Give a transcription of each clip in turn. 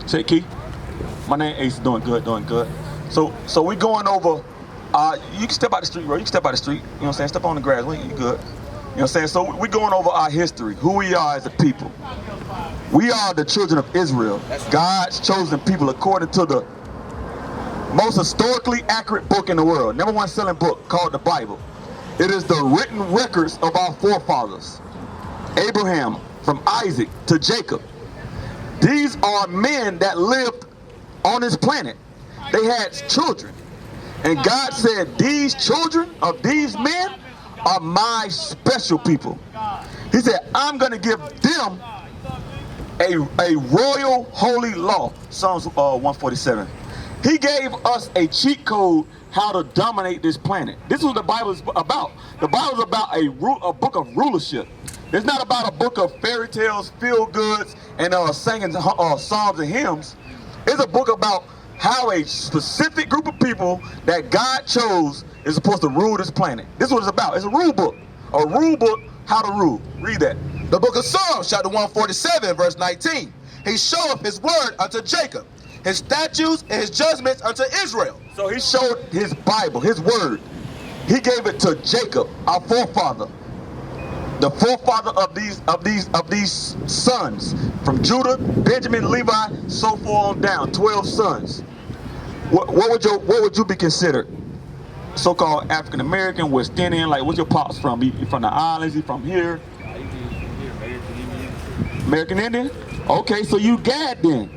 Say Key. My name Ace. Doing good, doing good. So we going over. You can step out the street, bro. You can step out the street. You know what I'm saying? Step on the grass. You good. You know what I'm saying? So we going over our history, who we are as a people. We are the children of Israel, God's chosen people according to the most historically accurate book in the world, #1 selling book called the Bible. It is the written records of our forefathers, Abraham, from Isaac to Jacob. These are men that lived on this planet. They had children. And God said, these children of these men are my special people. He said, I'm going to give them a royal holy law. Psalms 147. He gave us a cheat code how to dominate this planet. This is what the Bible is about. The Bible is about a book of rulership. It's not about a book of fairy tales, feel goods, and singing psalms and hymns. It's a book about how a specific group of people that God chose is supposed to rule this planet. This is what it's about. It's a rule book. A rule book, how to rule. Read that. The book of Psalms, chapter 147, verse 19. He showeth his word unto Jacob, his statutes and his judgments unto Israel. So he showed his Bible, his word. He gave it to Jacob, our forefather. The forefather of these sons from Judah, Benjamin, Levi, so far on down, 12 sons. What would you be considered? So-called African American, West Indian, like what's your pops from? He from the islands? He from here? American Indian? Okay, so you Gad then.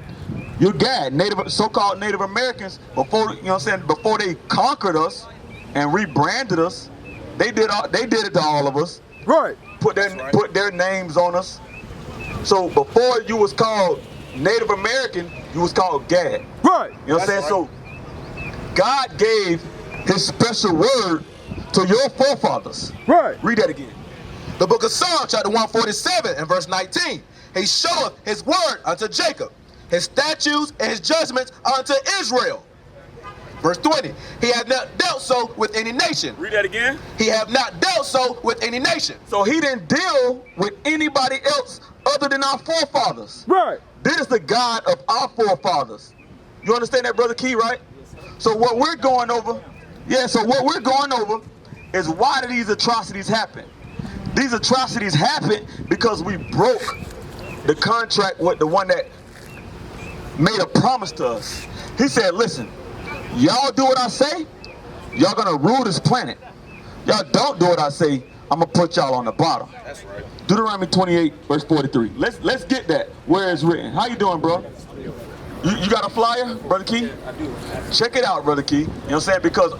You Gad, so-called Native Americans, before you know what I'm saying, before they conquered us and rebranded us, they did it to all of us. Right. Put their names on us. So before you was called Native American, you was called Gad. Right. You know what I'm saying? Right. So God gave his special word to your forefathers. Right. Read that again. The book of Psalms, chapter 147 and verse 19. He showeth his word unto Jacob, his statutes and his judgments unto Israel. Verse 20, he hath not dealt so with any nation. Read that again. He hath not dealt so with any nation. So he didn't deal with anybody else other than our forefathers. Right. This is the God of our forefathers. You understand that, Brother Key, right? So what we're going over, is why do these atrocities happen? These atrocities happen because we broke the contract with the one that made a promise to us. He said, listen, y'all do what I say, y'all gonna rule this planet. Y'all don't do what I say, I'm gonna put y'all on the bottom. That's right. Deuteronomy 28, verse 43. Let's get that where it's written. How you doing, bro? You got a flyer, Brother Key? I do. Check it out, Brother Key. You know what I'm saying? Because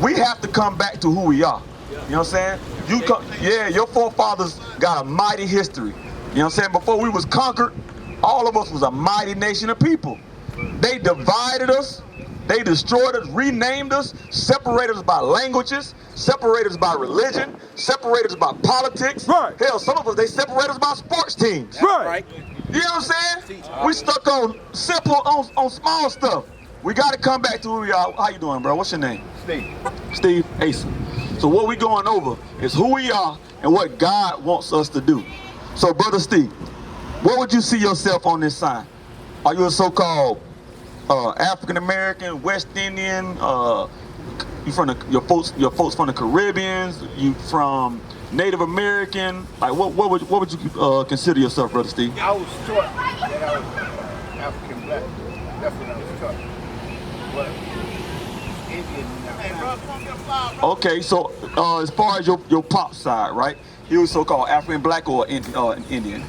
we have to come back to who we are. You know what I'm saying? Your forefathers got a mighty history. You know what I'm saying? Before we was conquered, all of us was a mighty nation of people. They divided us. They destroyed us, renamed us, separated us by languages, separated us by religion, separated us by politics. Right. Hell, some of us, they separate us by sports teams. Right. You know what I'm saying? We stuck on simple, on small stuff. We got to come back to who we are. How you doing, bro? What's your name? Steve. Steve Asa. So what we going over is who we are and what God wants us to do. So, Brother Steve, what would you see yourself on this sign? Are you a so-called African American, West Indian? You from your folks from the Caribbeans? You from Native American? Like what would you consider yourself, Brother Steve? I was taught that I was African black. That's what I was taught. But Indian now. Okay, so as far as your pop side, right? He was so-called African black or Indian? Indian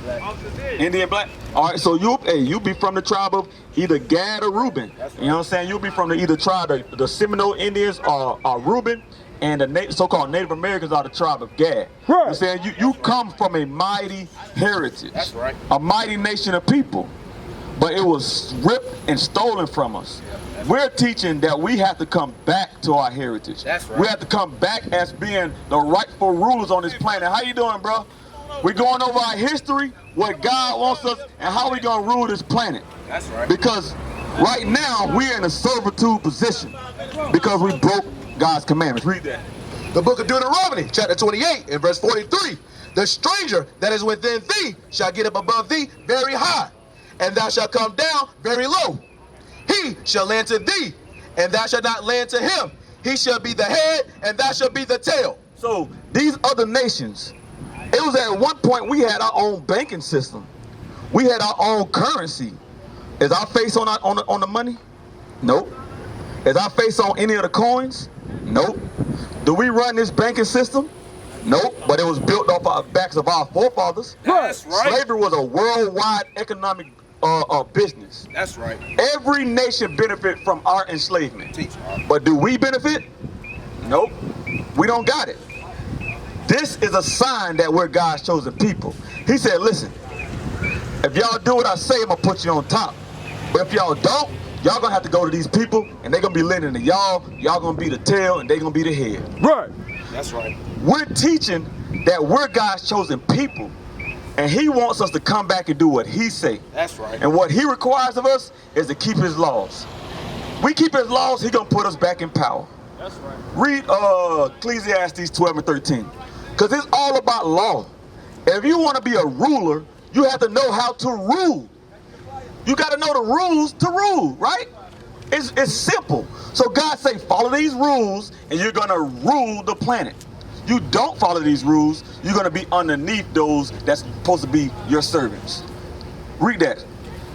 black. Indian black. All right, so you be from the tribe of either Gad or Reuben. That's right. You know what I'm saying? You'll be from either tribe, the Seminole Indians are Reuben, and the so-called Native Americans are the tribe of Gad. Right. You know what I'm saying? You come from a mighty heritage. That's right. A mighty nation of people. But it was ripped and stolen from us. We're teaching that we have to come back to our heritage. That's right. We have to come back as being the rightful rulers on this planet. How you doing, bro? We're going over our history, what God wants us, and how we gonna rule this planet. That's right. Because right now we're in a servitude position because we broke God's commandments. Read that. The book of Deuteronomy, chapter 28 and verse 43. The stranger that is within thee shall get up above thee very high, and thou shalt come down very low. He shall lend to thee, and thou shalt not lend to him. He shall be the head, and thou shalt be the tail. So these other nations, it was at one point we had our own banking system. We had our own currency. Is our face on the money? Nope. Is our face on any of the coins? Nope. Do we run this banking system? Nope. But it was built off our backs of our forefathers. That's right. Slavery was a worldwide economic business. That's right. Every nation benefit from our enslavement. Teach, But do we benefit? Nope. We don't got it. This is a sign that we're God's chosen people. He said, listen, if y'all do what I say, I'm going to put you on top. But if y'all don't, y'all going to have to go to these people, and they're going to be lending to y'all. Y'all going to be the tail, and they're going to be the head. Right. That's right. We're teaching that we're God's chosen people, and he wants us to come back and do what he say. That's right. And what he requires of us is to keep his laws. We keep his laws, he going to put us back in power. That's right. Read Ecclesiastes 12 and 13. Because it's all about law. If you want to be a ruler, you have to know how to rule. You got to know the rules to rule, right? It's simple. So God say, follow these rules, and you're going to rule the planet. You don't follow these rules, you're going to be underneath those that's supposed to be your servants. Read that.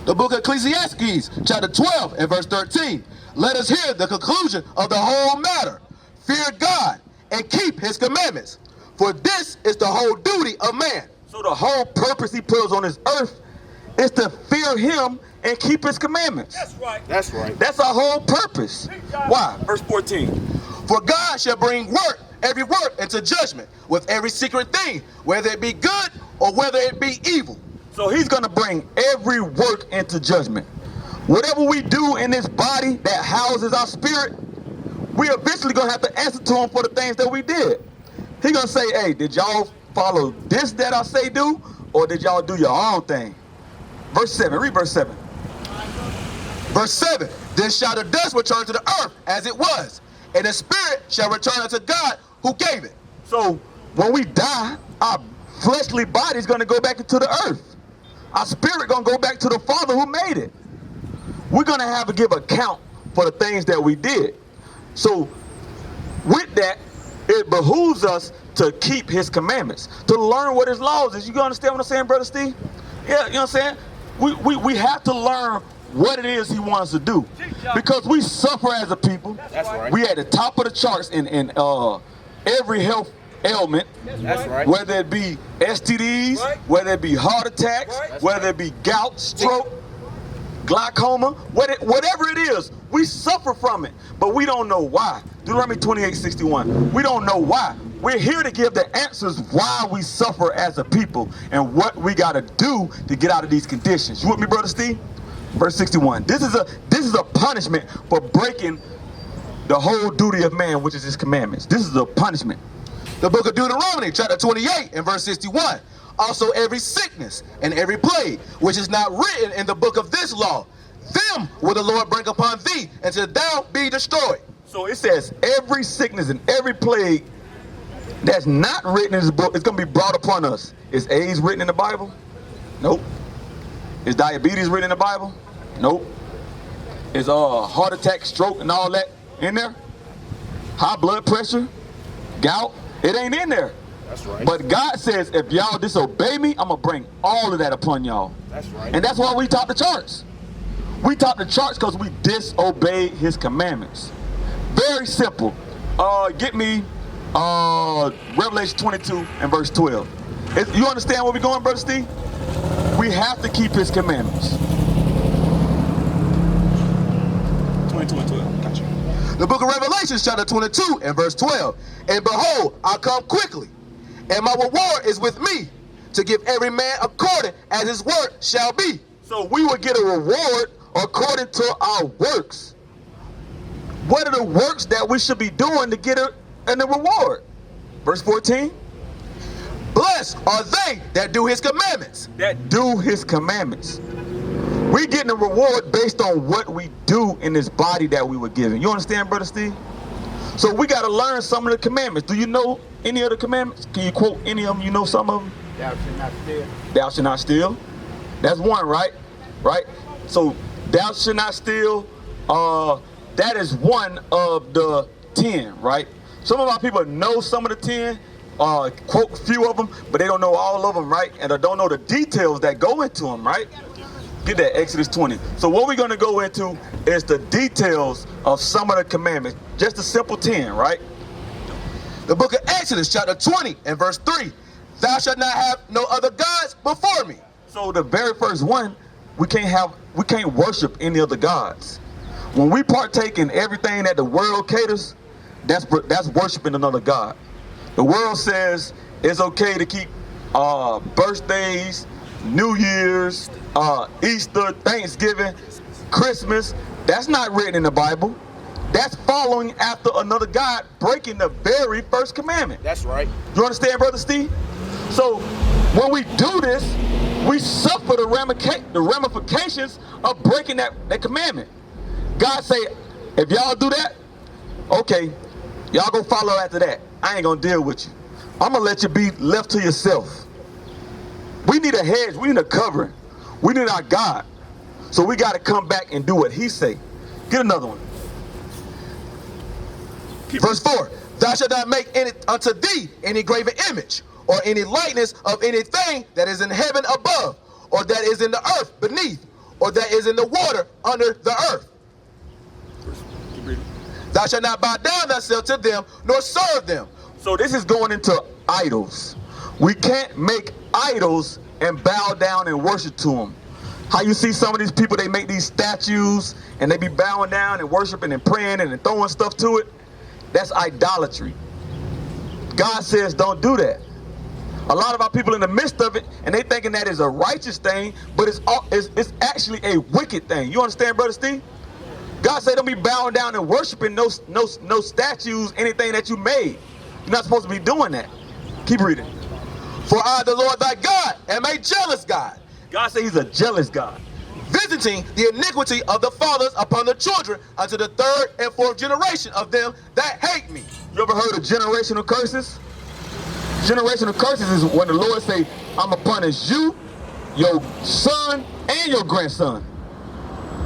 The book of Ecclesiastes, chapter 12 and verse 13. Let us hear the conclusion of the whole matter. Fear God and keep his commandments, for this is the whole duty of man. So the whole purpose he put us on this earth is to fear him and keep his commandments. That's right. That's right. That's our whole purpose. Why? Verse 14. For God shall bring every work into judgment with every secret thing, whether it be good or whether it be evil. So he's going to bring every work into judgment. Whatever we do in this body that houses our spirit, we eventually going to have to answer to him for the things that we did. He's going to say, hey, did y'all follow this that I say do, or did y'all do your own thing? Verse 7, read verse 7. Verse 7, then shall the dust return to the earth as it was, and the spirit shall return unto God who gave it. So when we die, our fleshly body is going to go back into the earth. Our spirit going to go back to the Father who made it. We're going to have to give account for the things that we did. So with that, it behooves us to keep his commandments, to learn what his laws is. You understand what I'm saying, Brother Steve? Yeah, you know what I'm saying? We have to learn what it is he wants us to do, because we suffer as a people. That's right. We at the top of the charts in every health ailment. That's right. Whether it be STDs, whether it be heart attacks, whether it be gout, stroke, glaucoma, whatever it is, we suffer from it, but we don't know why. Deuteronomy 28:61. We don't know why. We're here to give the answers why we suffer as a people and what we got to do to get out of these conditions. You with me, Brother Steve? Verse 61. This is a punishment for breaking the whole duty of man, which is his commandments. This is a punishment. The book of Deuteronomy, chapter 28 and verse 61. Also every sickness and every plague, which is not written in the book of this law, them will the Lord bring upon thee, until thou be destroyed. So it says every sickness and every plague that's not written in this book is going to be brought upon us. Is AIDS written in the Bible? Nope. Is diabetes written in the Bible? Nope. Is heart attack, stroke, and all that in there? High blood pressure, gout? It ain't in there. That's right. But God says, if y'all disobey me, I'm going to bring all of that upon y'all. That's right. And that's why we top the charts. We top the charts because we disobeyed his commandments. Very simple. Get me Revelation 22 and verse 12. You understand where we're going, Brother Steve? We have to keep his commandments. 22 and 12. Gotcha. The book of Revelation, chapter 22 and verse 12. And behold, I come quickly, and my reward is with me, to give every man according as his work shall be. So we will get a reward according to our works. What are the works that we should be doing to get a reward? Verse 14. Blessed are they that do his commandments. That do his commandments. We're getting a reward based on what we do in this body that we were given. You understand, Brother Steve? So we got to learn some of the commandments. Do you know any of the commandments? Can you quote any of them? You know some of them? Thou shalt not steal. Thou shalt not steal. That's one, right? right? So thou shalt not steal. That is one of the 10, right? Some of our people know some of the 10, quote a few of them, but they don't know all of them, right? And they don't know the details that go into them, right? Get that, Exodus 20. So what we're going to go into is the details of some of the commandments. Just a simple 10, right? The book of Exodus, chapter 20 and verse 3. Thou shalt not have no other gods before me. So the very first one, we can't worship any other gods. When we partake in everything that the world caters, that's worshiping another god. The world says it's okay to keep birthdays, New Year's, Easter, Thanksgiving, Christmas. That's not written in the Bible. That's following after another god, breaking the very first commandment. That's right. You understand, Brother Steve? So when we do this, we suffer the ramifications of breaking that commandment. God say, if y'all do that, okay, y'all go follow after that. I ain't gonna deal with you. I'm gonna let you be left to yourself. We need a hedge, we need a covering. We need our God. So we gotta come back and do what he say. Get another one. Verse 4, thou shalt not make unto thee any graven image, or any likeness of anything that is in heaven above, or that is in the earth beneath, or that is in the water under the earth. Thou shalt not bow down thyself to them, nor serve them. So this is going into idols. We can't make idols and bow down and worship to them. How you see some of these people, they make these statues and they be bowing down and worshiping and praying and throwing stuff to it. That's idolatry. God says don't do that. A lot of our people in the midst of it, and they thinking that is a righteous thing, but it's actually a wicked thing. You understand, Brother Steve? God said don't be bowing down and worshiping no statues, anything that you made. You're not supposed to be doing that. Keep reading. For I, the Lord thy God, am a jealous God. God said he's a jealous God. Visiting the iniquity of the fathers upon the children unto the third and fourth generation of them that hate me. You ever heard of generational curses? Generational curses is when the Lord say, I'm going to punish you, your son, and your grandson.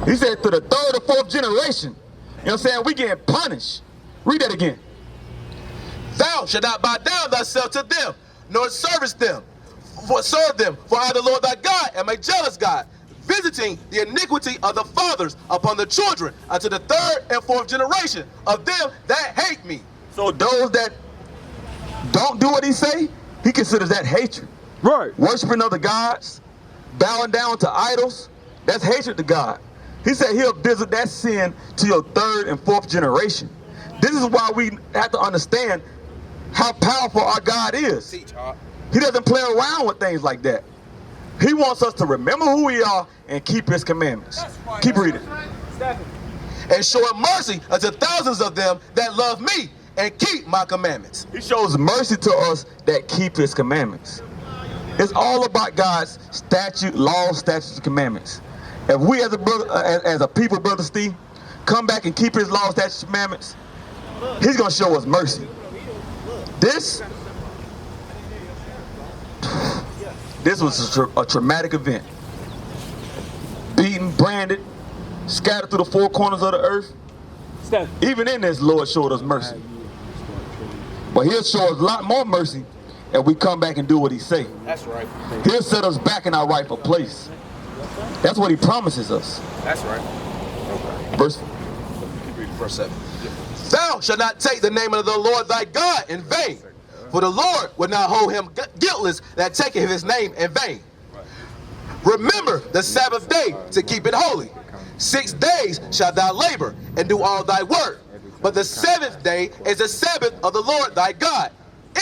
He said to the third or fourth generation. You know what I'm saying? We getting punished. Read that again. Thou shalt not bow down thyself to them, nor serve them. For I, the Lord thy God, am a jealous God, visiting the iniquity of the fathers upon the children unto the third and fourth generation of them that hate me. So those that don't do what he say, he considers that hatred. Right. Worshiping other gods, bowing down to idols, that's hatred to God. He said he'll visit that sin to your third and fourth generation. This is why we have to understand how powerful our God is. He doesn't play around with things like that. He wants us to remember who we are and keep his commandments. Keep reading. And showing mercy unto thousands of them that love me and keep my commandments. He shows mercy to us that keep his commandments. It's all about God's laws, statutes, and commandments. If we as a people, Brother Steve, come back and keep his laws, statutes, and commandments, he's going to show us mercy. This was a traumatic event. Beaten, branded, scattered through the four corners of the earth. Even in this, Lord showed us mercy. But he'll show us a lot more mercy if we come back and do what he say. That's right. He'll set us back in our rightful place. That's what he promises us. That's right. Okay. Verse 7. Thou shalt not take the name of the Lord thy God in vain, for the Lord would not hold him guiltless that taketh his name in vain. Remember the Sabbath day to keep it holy. 6 days shalt thou labor and do all thy work, but the seventh day is the Sabbath of the Lord thy God.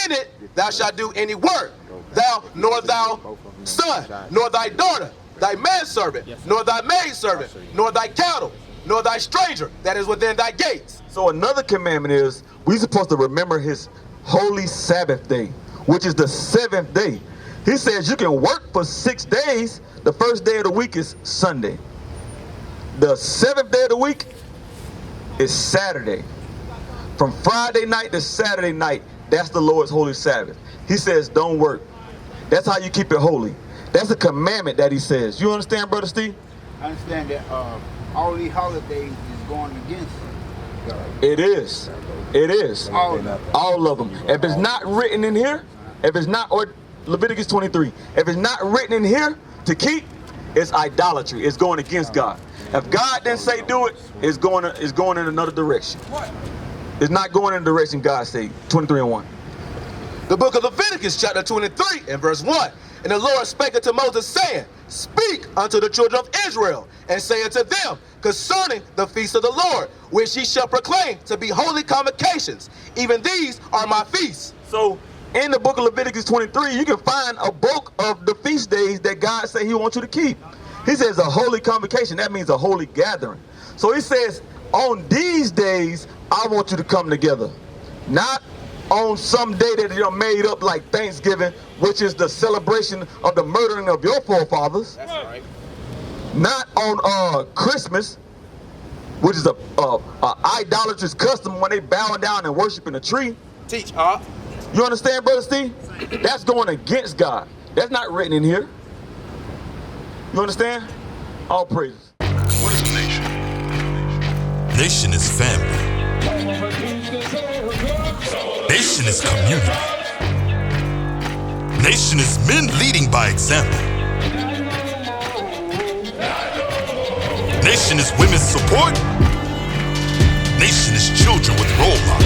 In it thou shalt do any work, thou nor thou son, nor thy daughter, thy manservant, nor thy maidservant, nor thy cattle, nor thy stranger that is within thy gates. So another commandment is we're supposed to remember his holy Sabbath day, which is the seventh day. He says you can work for 6 days. The first day of the week is Sunday. The seventh day of the week is Saturday. From Friday night to Saturday night, that's the Lord's holy Sabbath. He says don't work. That's how you keep it holy. That's a commandment that he says. You understand, Brother Steve? I understand that all these holidays is going against God. It is. It is. All of them. All of them. If it's not written in here, if it's not, or Leviticus 23, if it's not written in here to keep, it's idolatry. It's going against God. If God didn't say do it, it's going in another direction. It's not going in the direction God said. 23:1. The book of Leviticus, chapter 23, and verse 1. And the Lord spake unto Moses, saying, Speak unto the children of Israel, and say unto them concerning the feast of the Lord, which ye shall proclaim to be holy convocations. Even these are my feasts. So in the book of Leviticus 23, you can find a book of the feast days that God said he wants you to keep. He says a holy convocation. That means a holy gathering. So he says, on these days, I want you to come together. Not on some day that you're made up like Thanksgiving, which is the celebration of the murdering of your forefathers. That's right. Not on Christmas, which is a idolatrous custom when they bow down and worshiping a tree. Teach, You understand, Brother Steve? That's going against God. That's not written in here. You understand? All praises. What is a nation? Nation is family. Nation is community. Nation is men leading by example. Nation is women's support. Nation is children with role models.